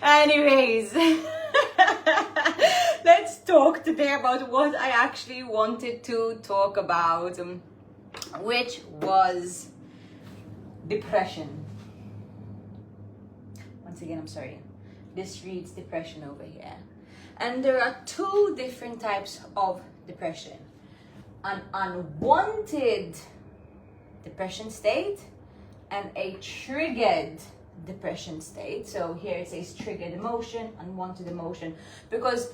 Anyways, let's talk today about what I actually wanted to talk about, which was depression. Once again, I'm sorry. This reads depression over here. And there are two different types of depression. An unwanted depression state and a triggered depression state. So here it says triggered emotion, unwanted emotion, because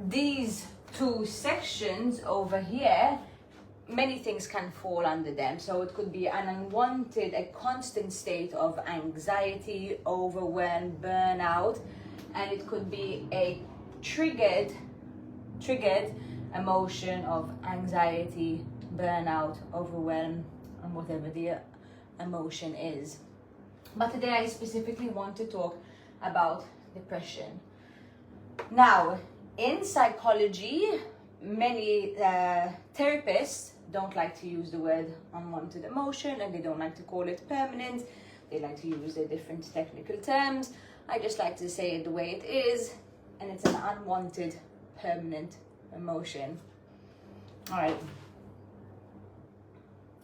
these two sections over here, many things can fall under them. So it could be an unwanted, a constant state of anxiety, overwhelm, burnout, and it could be a triggered emotion of anxiety, burnout, overwhelm, and whatever the emotion is. But today I specifically want to talk about depression. Now, in psychology, many therapists don't like to use the word unwanted emotion, and they don't like to call it permanent. They like to use the different technical terms. I just like to say it the way it is, and it's an unwanted permanent emotion. All right.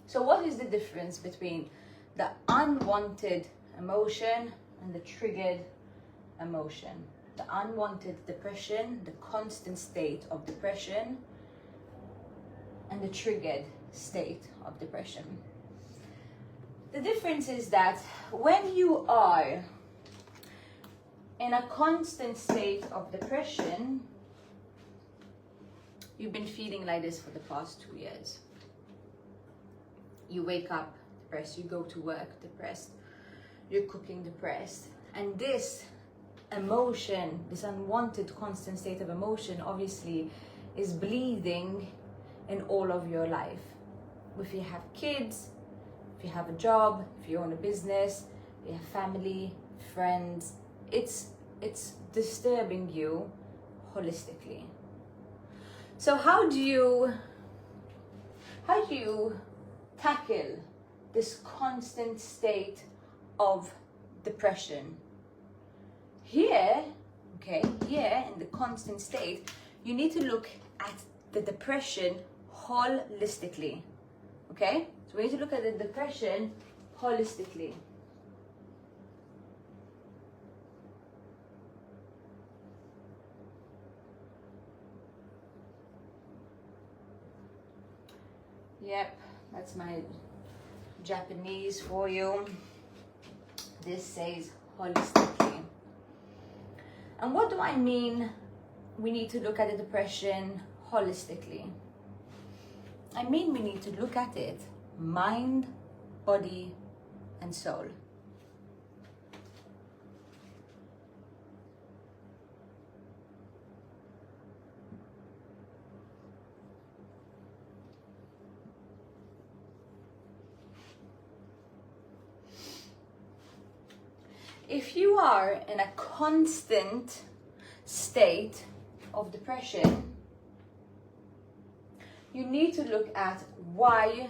So what is the difference between the unwanted emotion and the triggered emotion? The unwanted depression, the constant state of depression, and the triggered state of depression. The difference is that when you are in a constant state of depression, you've been feeling like this for the past 2 years. You wake up depressed, you go to work depressed, you're cooking depressed, and this emotion, this unwanted constant state of emotion, obviously is bleeding in all of your life. If you have kids, if you have a job, if you own a business, if you have family, friends, it's disturbing you holistically. So how do you tackle this constant state of depression? Here in the constant state, you need to look at the depression holistically. Okay? So we need to look at the depression holistically. Yep, that's my Japanese for you. This says holistically. And what do I mean we need to look at the depression holistically? I mean we need to look at it mind, body, and soul. If you are in a constant state of depression, you need to look at why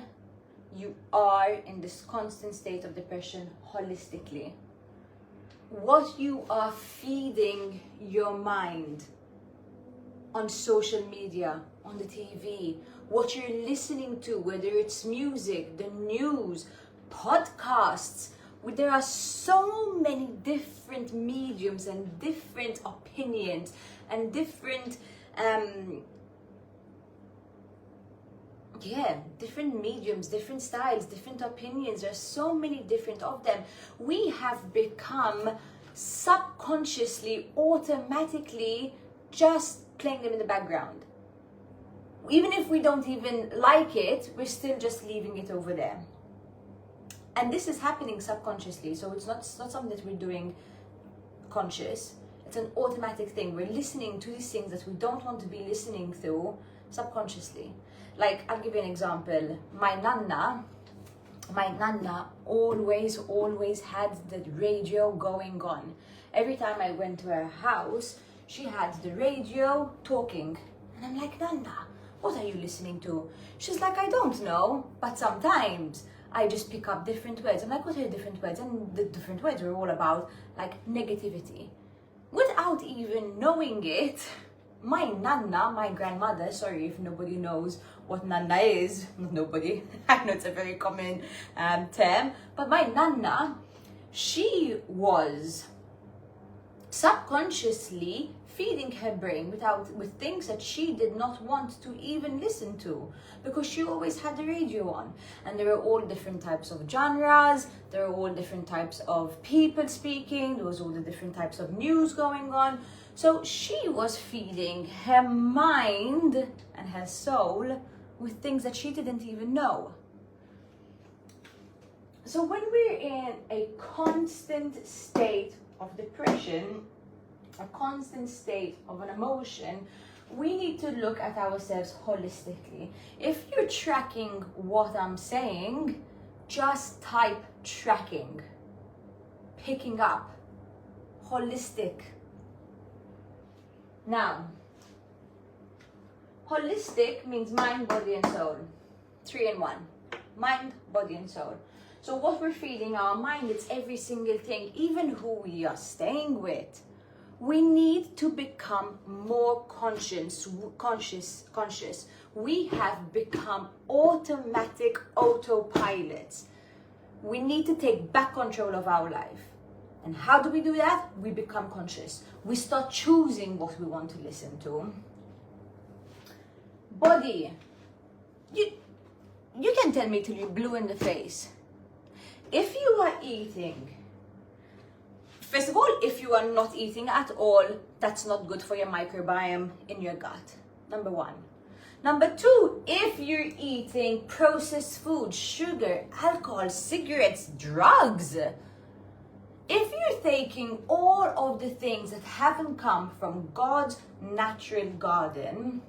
you are in this constant state of depression holistically. What you are feeding your mind on social media, on the TV, what you're listening to, whether it's music, the news, podcasts. There are so many different mediums and different opinions and different different mediums, different styles, different opinions. There's so many different of them. We have become subconsciously, automatically just playing them in the background. Even if we don't even like it, we're still just leaving it over there. And this is happening subconsciously, so it's not something that we're doing conscious. It's an automatic thing. We're listening to these things that we don't want to be listening to subconsciously. Like, I'll give you an example. My nana always had the radio going on. Every time I went to her house, she had the radio talking. And I'm like, Nana, what are you listening to? She's like, I don't know, but sometimes I just pick up different words. I'm like, what are the different words? And the different words were all about like negativity. When without even knowing it, my nana, my grandmother, sorry if nobody knows what nana is, nobody, I know it's a very common term, but my nana, she was subconsciously feeding her brain with things that she did not want to even listen to, because she always had the radio on, and there were all different types of genres, there were all different types of people speaking, there was all the different types of news going on. So she was feeding her mind and her soul with things that she didn't even know. So when we're in a constant state of depression, a constant state of an emotion, we need to look at ourselves holistically. If you're tracking what I'm saying, just type tracking, picking up, holistic. Now, holistic means mind, body, and soul. 3 in 1. Mind, body, and soul. So what we're feeding our mind, it's every single thing, even who we are staying with. We need to become more conscious. We have become automatic autopilots. We need to take back control of our life. And how do we do that? We become conscious. We start choosing what we want to listen to. Body. You can tell me till you're blue in the face. If you are eating, first of all, if you are not eating at all, that's not good for your microbiome in your gut. Number 1. Number 2, if you're eating processed food, sugar, alcohol, cigarettes, drugs, if you're taking all of the things that haven't come from God's natural garden,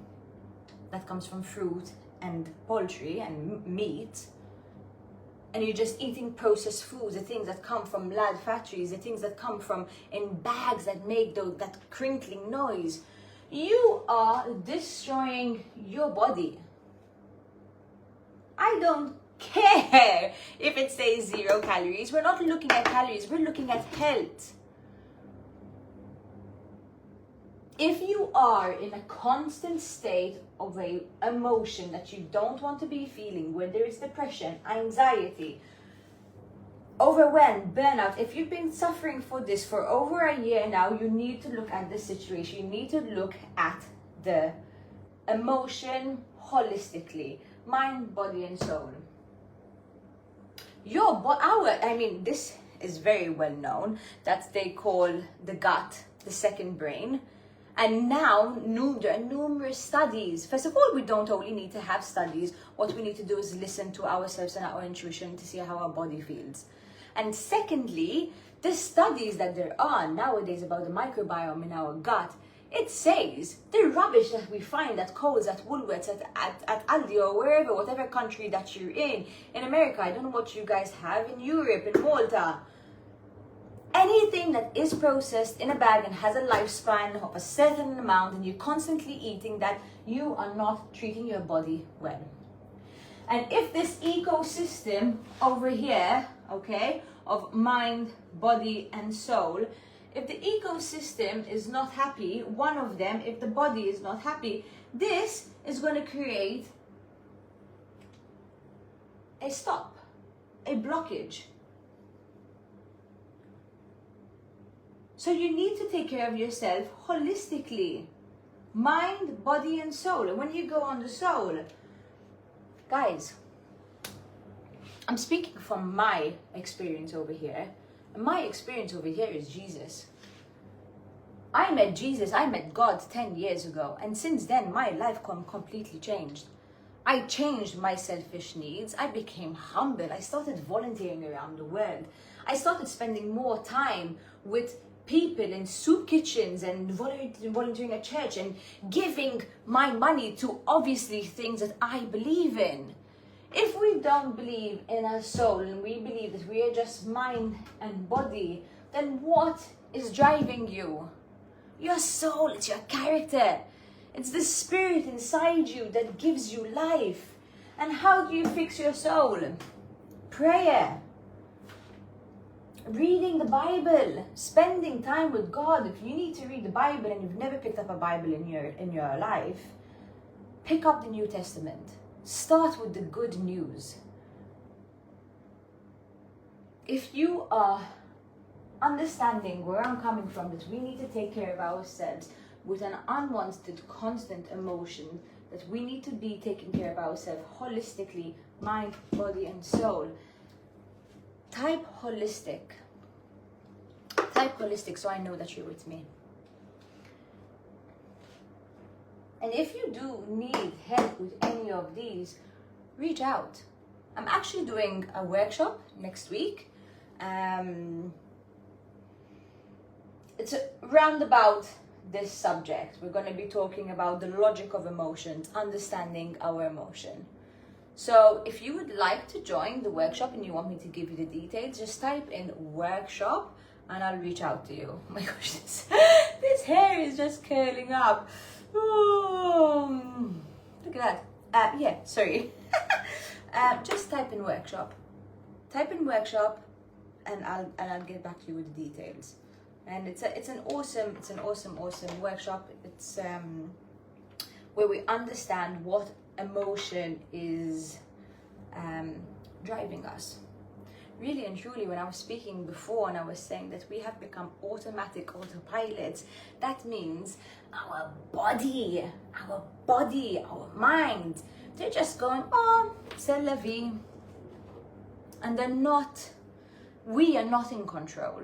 that comes from fruit and poultry and meat, and you're just eating processed foods, the things that come from lard factories, the things that come from in bags that make that crinkling noise, you are destroying your body. I don't care if it says 0 calories. We're not looking at calories, we're looking at health. If you are in a constant state of a emotion that you don't want to be feeling, whether it's depression, anxiety, overwhelmed, burnout, if you've been suffering for this for over a year now, you need to look at the situation. You need to look at the emotion holistically, mind, body, and soul. This is very well known that they call the gut the second brain. And now there are numerous studies. First of all, we don't only need to have studies. What we need to do is listen to ourselves and our intuition to see how our body feels. And secondly, the studies that there are nowadays about the microbiome in our gut, it says the rubbish that we find at Coles, at Woolworths, at Aldi, or wherever, whatever country that you're in America, I don't know what you guys have, in Europe, in Malta. Anything that is processed in a bag and has a lifespan of a certain amount, and you're constantly eating that, you are not treating your body well. And if this ecosystem over here, okay, of mind, body, and soul, if the ecosystem is not happy, one of them, if the body is not happy, this is going to create a stop, a blockage. So you need to take care of yourself holistically. Mind, body, and soul. And when you go on the soul, guys, I'm speaking from my experience over here. And my experience over here is Jesus. I met Jesus, I met God 10 years ago. And since then, my life completely changed. I changed my selfish needs. I became humble. I started volunteering around the world. I started spending more time with people in soup kitchens and volunteering at church and giving my money to obviously things that I believe in. If we don't believe in our soul and we believe that we are just mind and body, then what is driving you? Your soul, it's your character. It's the spirit inside you that gives you life. And how do you fix your soul? Prayer. reading the Bible, spending time with God. If you need to read the Bible and you've never picked up a Bible in your life, pick up the New Testament. Start with the good news. If you are understanding where I'm coming from, that we need to take care of ourselves with an unwanted, constant emotion, that we need to be taking care of ourselves holistically, mind, body, and soul. Type holistic. Type holistic so I know that you're with me. And if you do need help with any of these, reach out. I'm actually doing a workshop next week. It's round about this subject. We're going to be talking about the logic of emotions, understanding our emotion. So if you would like to join the workshop and you want me to give you the details, just type in workshop and I'll reach out to you. Oh my gosh, this hair is just curling up. Oh, look at that. Yeah, sorry. Just type in workshop. Type in workshop and I'll get back to you with the details. And it's an awesome workshop. It's where we understand what emotion is driving us. Really and truly, when I was speaking before and I was saying that we have become automatic autopilots, that means our body, our mind, they're just going, oh, c'est la vie. And we are not in control.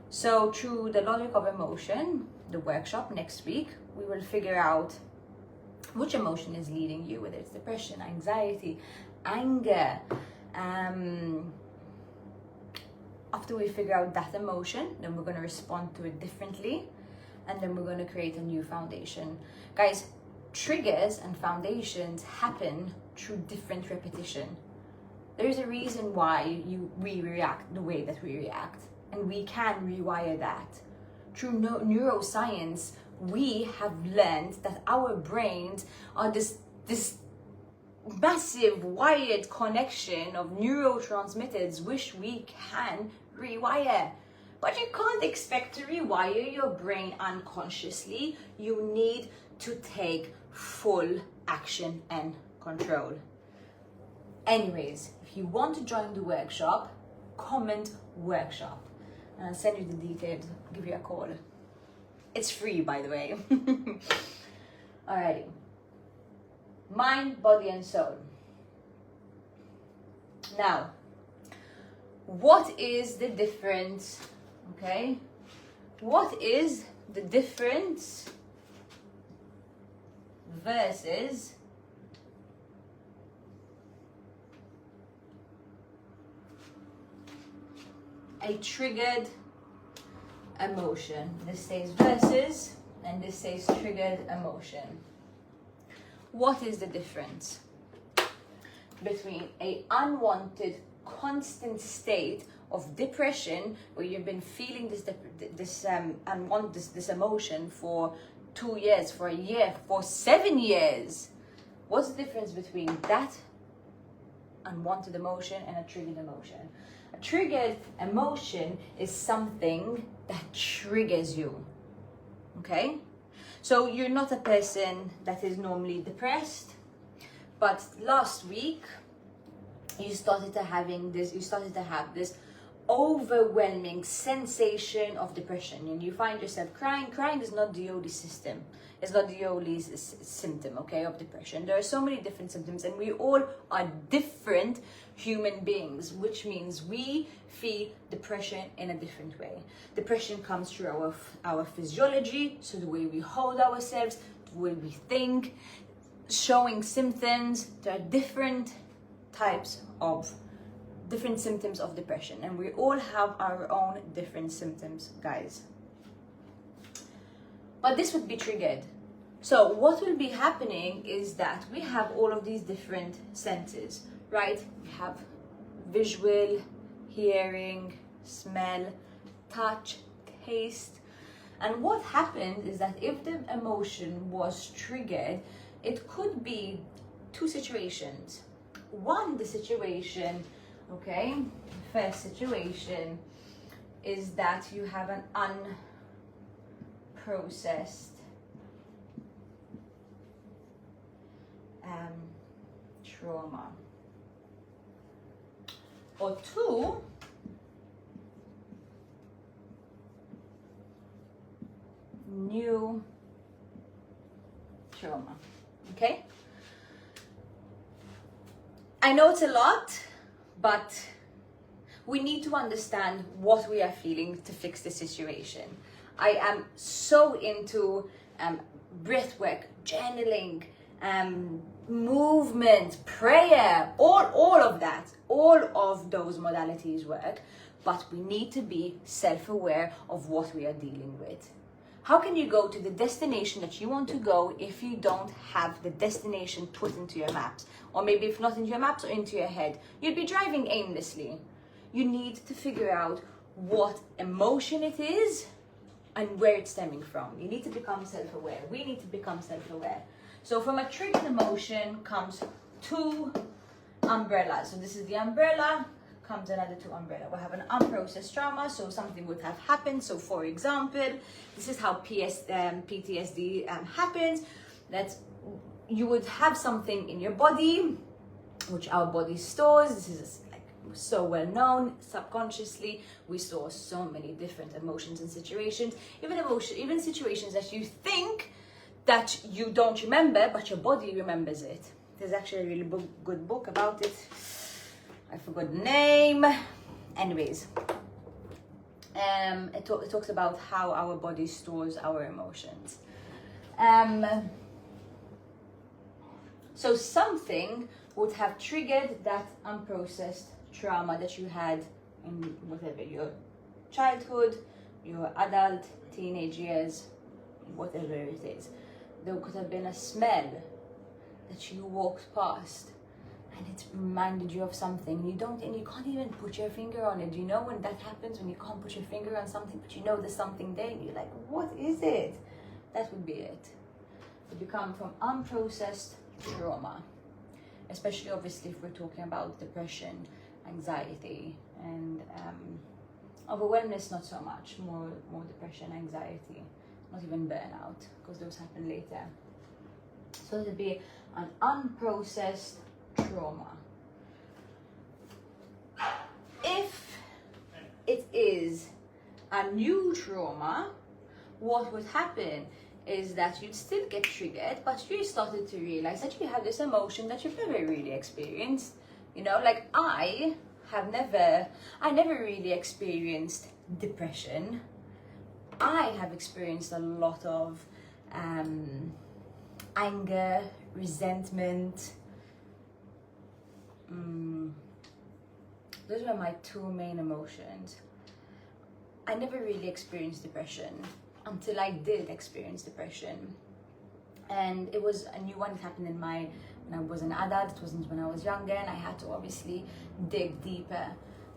So through the logic of emotion, the workshop next week, we will figure out which emotion is leading you, whether it's depression, anxiety, anger. After we figure out that emotion, then we're going to respond to it differently, and then we're going to create a new foundation. Guys, triggers and foundations happen through different repetition. There's a reason why we react the way that we react, and we can rewire that. Through neuroscience, we have learned that our brains are this massive wired connection of neurotransmitters which we can rewire. But you can't expect to rewire your brain unconsciously. You need to take full action and control. Anyways, if you want to join the workshop, comment workshop and I'll send you the details, give you a call. It's free, by the way. Alrighty. Mind, body, and soul. Now, what is the difference? Okay? What is the difference versus a triggered emotion? This says versus, and this says triggered emotion. What is the difference between a unwanted, constant state of depression, where you've been feeling this emotion for 2 years, for a year, for 7 years? What's the difference between that unwanted emotion and a triggered emotion? A triggered emotion is something that triggers you. Okay? So you're not a person that is normally depressed, but last week you started to have this overwhelming sensation of depression, and you find yourself crying. Crying is not the only symptom. It's not the only symptom, okay, of depression. There are so many different symptoms, and we all are different human beings, which means we feel depression in a different way. Depression comes through our physiology, so the way we hold ourselves, the way we think, showing symptoms. There are different symptoms of depression, and we all have our own different symptoms, guys. But this would be triggered. So what will be happening is that we have all of these different senses, right? We have visual, hearing, smell, touch, taste. And what happens is that if the emotion was triggered, it could be two situations. One, the situation Okay, first situation is that you have an unprocessed trauma. Or two, new trauma. Okay? I know it's a lot, but we need to understand what we are feeling to fix the situation. I am so into breathwork, journaling, movement, prayer, all of that, all of those modalities work, but we need to be self-aware of what we are dealing with. How can you go to the destination that you want to go if you don't have the destination put into your maps? Or maybe if not into your maps or into your head, you'd be driving aimlessly. You need to figure out what emotion it is and where it's stemming from. You need to become self-aware. We need to become self-aware. So from a triggered emotion comes two umbrellas. So this is the umbrella, comes another two umbrella. We have an unprocessed trauma, so something would have happened. So for example, this is how PTSD happens. That you would have something in your body, which our body stores. This is like so well known. Subconsciously, we store so many different emotions and situations, even situations that you think that you don't remember, but your body remembers it. There's actually a really good book about it. I forgot the name. Anyways, it talks about how our body stores our emotions. So something would have triggered that unprocessed trauma that you had in whatever, your childhood, your adult, teenage years, whatever it is. There could have been a smell that you walked past and it reminded you of something. You can't even put your finger on it. You know when that happens, when you can't put your finger on something, but you know there's something there and you're like, what is it? That would be it. It become from unprocessed trauma, especially obviously if we're talking about depression, anxiety, and overwhelmness, not so much, more depression, anxiety, not even burnout, because those happen later. So it would be an unprocessed trauma. If it is a new trauma, what would happen is that you'd still get triggered, but you started to realize that you have this emotion that you've never really experienced. You know, like I never really experienced depression. I have experienced a lot of anger, resentment. Those were my two main emotions. I never really experienced depression until I did experience depression. And it was a new one that happened when I was an adult. It wasn't when I was younger, and I had to obviously dig deeper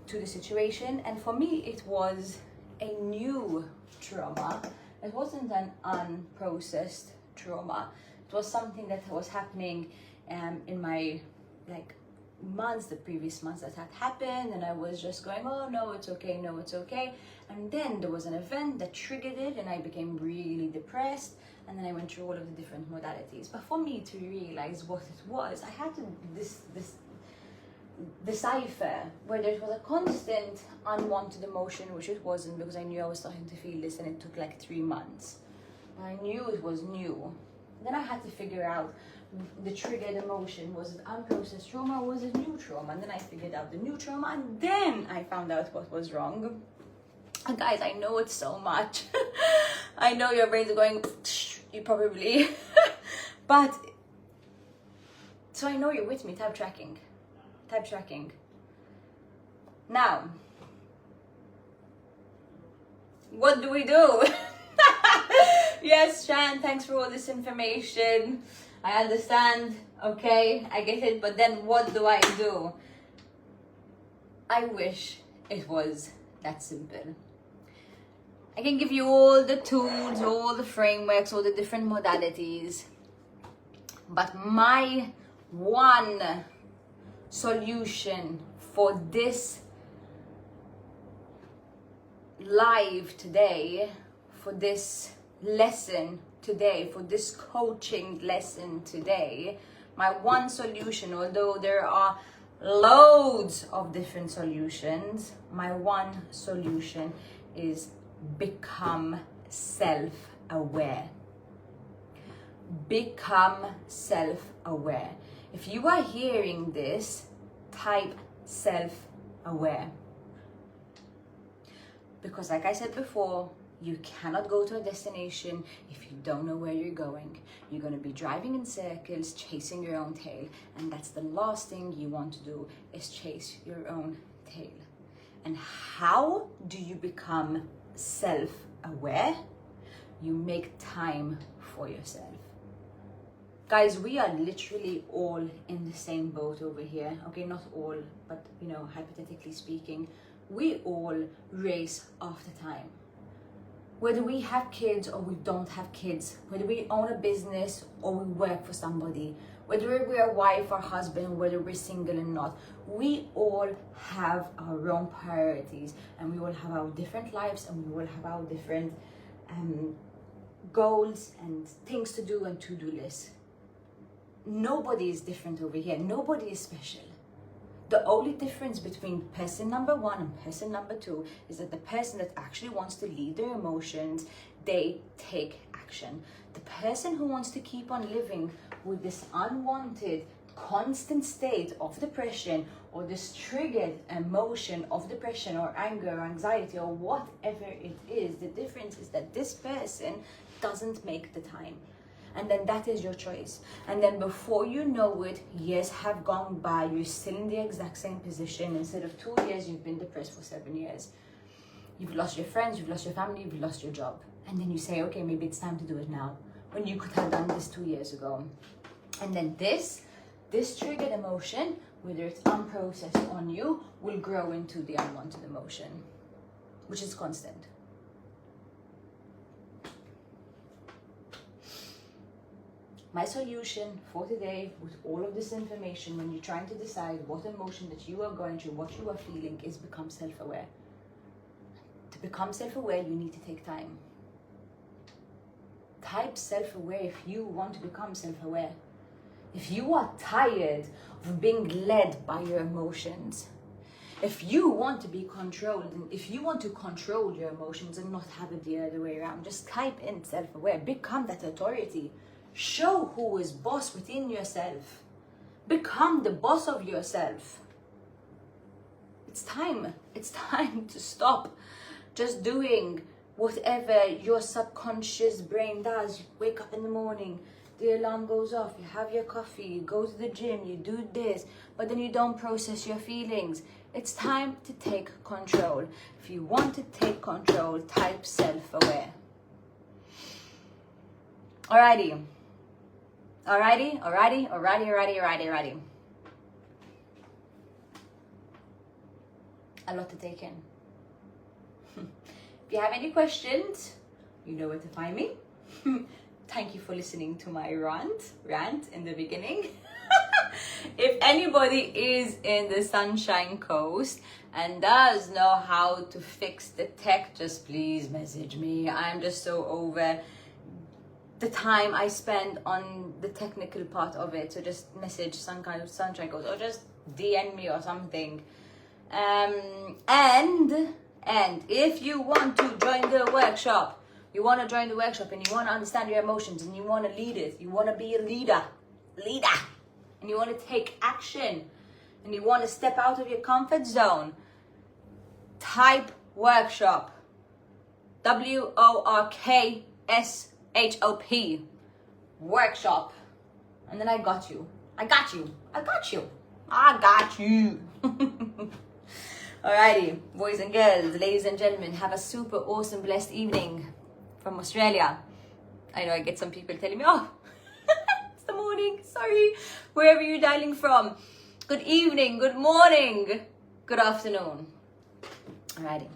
to the situation. And for me, it was a new trauma. It wasn't an unprocessed trauma. It was something that was happening in my the previous months that had happened, and I was just going, oh no, it's okay, no, it's okay. And then there was an event that triggered it, and I became really depressed. And then I went through all of the different modalities. But for me to realize what it was, I had to decipher whether it was a constant unwanted emotion, which it wasn't, because I knew I was starting to feel this, and it took like 3 months. But I knew it was new. Then I had to figure out the triggered emotion. Was it unprocessed trauma or was it new trauma? And then I figured out the new trauma, and then I found out what was wrong. And guys, I know it's so much. I know your brains are going, you probably, but, so I know you're with me. Type tracking. Now, what do we do? Yes, Shan, thanks for all this information. I understand, okay, I get it, but then what do I do? I wish it was that simple. I can give you all the tools, all the frameworks, all the different modalities, but my one solution for this live today, for this lesson today, for this coaching lesson today, my one solution, although there are loads of different solutions, my one solution is become self-aware. Become self-aware. If you are hearing this, type self-aware. Because like I said before, you cannot go to a destination if you don't know where you're going. You're going to be driving in circles, chasing your own tail. And that's the last thing you want to do, is chase your own tail. And how do you become self-aware? You make time for yourself. Guys, we are literally all in the same boat over here. Okay, not all, but you know, hypothetically speaking, we all race after time. Whether we have kids or we don't have kids, whether we own a business or we work for somebody, whether we're a wife or husband, whether we're single or not, we all have our own priorities, and we all have our different lives, and we all have our different goals and things to do and to-do lists. Nobody is different over here. Nobody is special. The only difference between person number one and person number two is that the person that actually wants to lead their emotions, they take action. The person who wants to keep on living with this unwanted, constant state of depression, or this triggered emotion of depression or anger or anxiety or whatever it is, the difference is that this person doesn't make the time. And then that is your choice. And then before you know it, years have gone by, you're still in the exact same position. Instead of 2 years, you've been depressed for 7 years. You've lost your friends, you've lost your family, you've lost your job. And then you say, okay, maybe it's time to do it now, when you could have done this 2 years ago. And then this triggered emotion, whether it's unprocessed on you, will grow into the unwanted emotion, which is constant. My solution for today, with all of this information, when you're trying to decide what emotion that you are going through, what you are feeling, is become self-aware. To become self-aware, you need to take time. Type self-aware if you want to become self-aware. If you are tired of being led by your emotions, if you want to be controlled, and if you want to control your emotions and not have it the other way around, just type in self-aware. Become that authority. Show who is boss within yourself. Become the boss of yourself. It's time. It's time to stop just doing whatever your subconscious brain does. You wake up in the morning, the alarm goes off, you have your coffee, you go to the gym, you do this, but then you don't process your feelings. It's time to take control. If you want to take control, type self-aware. Alrighty. Alrighty. A lot to take in. If you have any questions, you know where to find me. Thank you for listening to my rant in the beginning. If anybody is in the Sunshine Coast and does know how to fix the tech, just please message me. I'm just so over the time I spend on the technical part of it. So just message some kind of Sunshine Coast, or just DM me or something. And if you want to join the workshop, and you want to understand your emotions, and you want to lead it, you want to be a leader, and you want to take action, and you want to step out of your comfort zone, type workshop. WORKSHOP. Workshop. And then I got you. Alrighty, boys and girls, ladies and gentlemen, have a super awesome, blessed evening from Australia. I know I get some people telling me, oh, it's the morning, sorry, wherever you're dialing from. Good evening, good morning, good afternoon. Alrighty.